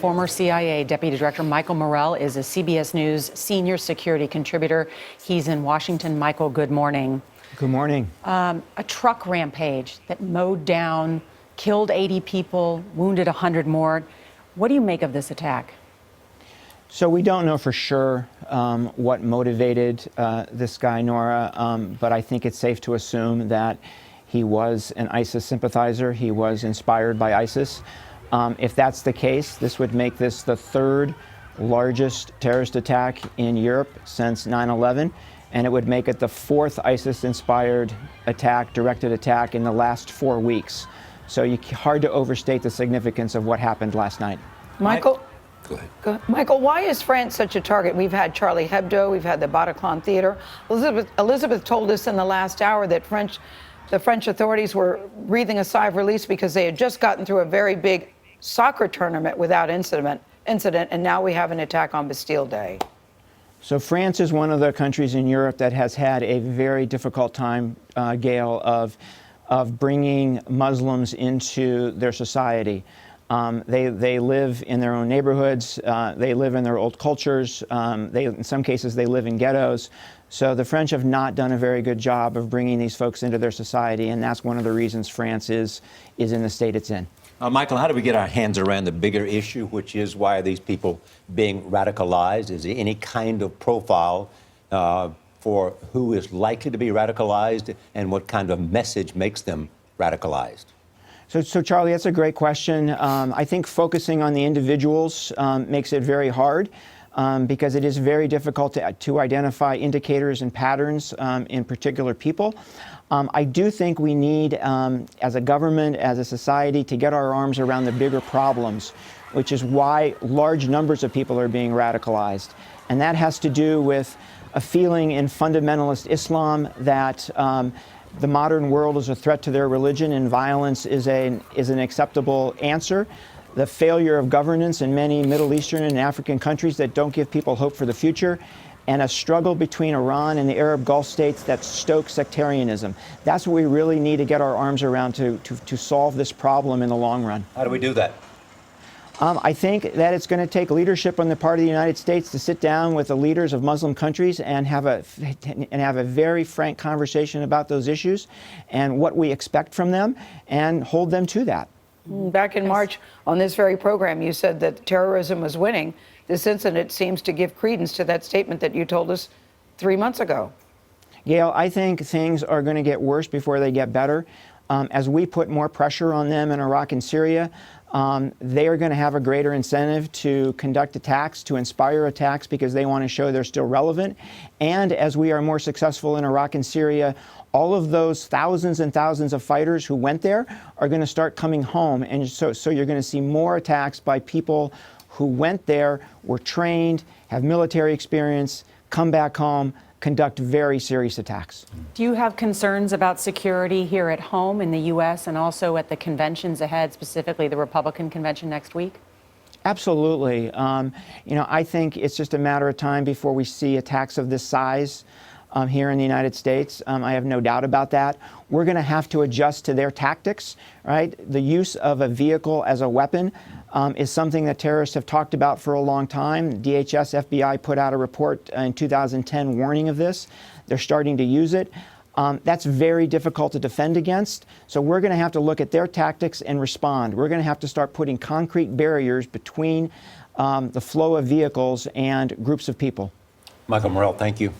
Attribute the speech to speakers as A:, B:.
A: Former CIA Deputy Director Michael Morell is a CBS News senior security contributor. He's in Washington. Michael, good morning.
B: Good morning.
A: A truck rampage that mowed down, killed 80 people, wounded 100 more. What do you make of this attack?
B: So we don't know for sure what motivated this guy, Nora, but I think it's safe to assume that he was an ISIS sympathizer. He was inspired by ISIS. If that's the case, this would make this the third largest terrorist attack in Europe since 9/11, and it would make it the fourth ISIS-inspired attack, directed attack, in the last 4 weeks. So hard to overstate the significance of what happened last night.
C: Michael?
D: Go ahead.
C: Go ahead. Michael, why is France such a target? We've had Charlie Hebdo, we've had the Bataclan Theater. Elizabeth told us in the last hour that the French authorities were breathing a sigh of release because they had just gotten through a very big soccer tournament without incident, and now we have an attack on Bastille Day.
B: So France is one of the countries in Europe that has had a very difficult time, Gail, of bringing Muslims into their society. They live in their own neighborhoods. They live in their old cultures. In some cases, they live in ghettos. So the French have not done a very good job of bringing these folks into their society, and that's one of the reasons France is in the state it's in.
D: Michael, how do we get our hands around the bigger issue, which is why are these people being radicalized? Is there any kind of profile for who is likely to be radicalized and what kind of message makes them radicalized?
B: So Charlie, that's a great question. I think focusing on the individuals makes it very hard because it is very difficult to identify indicators and patterns in particular people. I do think we need, as a government, as a society, to get our arms around the bigger problems, which is why large numbers of people are being radicalized. And that has to do with a feeling in fundamentalist Islam that the modern world is a threat to their religion and violence is an acceptable answer. The failure of governance in many Middle Eastern and African countries that don't give people hope for the future, and a struggle between Iran and the Arab Gulf states that stoke sectarianism. That's what we really need to get our arms around to solve this problem in the long run.
D: How do we do that?
B: I think that it's going to take leadership on the part of the United States to sit down with the leaders of Muslim countries and have a very frank conversation about those issues and what we expect from them and hold them to that.
C: Back in March on this very program, you said that terrorism was winning. This incident seems to give credence to that statement that you told us 3 months ago.
B: Gail, I think things are going to get worse before they get better. As we put more pressure on them in Iraq and Syria, they are going to have a greater incentive to conduct attacks, to inspire attacks, because they want to show they're still relevant. And as we are more successful in Iraq and Syria, all of those thousands and thousands of fighters who went there are going to start coming home. And so you're going to see more attacks by people who went there, were trained, have military experience, come back home, conduct very serious attacks.
A: Do you have concerns about security here at home in the U.S. and also at the conventions ahead, specifically the Republican convention next week?
B: Absolutely. I think it's just a matter of time before we see attacks of this size here in the United States. I have no doubt about that. We're going to have to adjust to their tactics, right? The use of a vehicle as a weapon is something that terrorists have talked about for a long time. DHS, FBI put out a report in 2010 warning of this. They're starting to use it. That's very difficult to defend against. So we're going to have to look at their tactics and respond. We're going to have to start putting concrete barriers between the flow of vehicles and groups of people.
D: Michael Morell, thank you.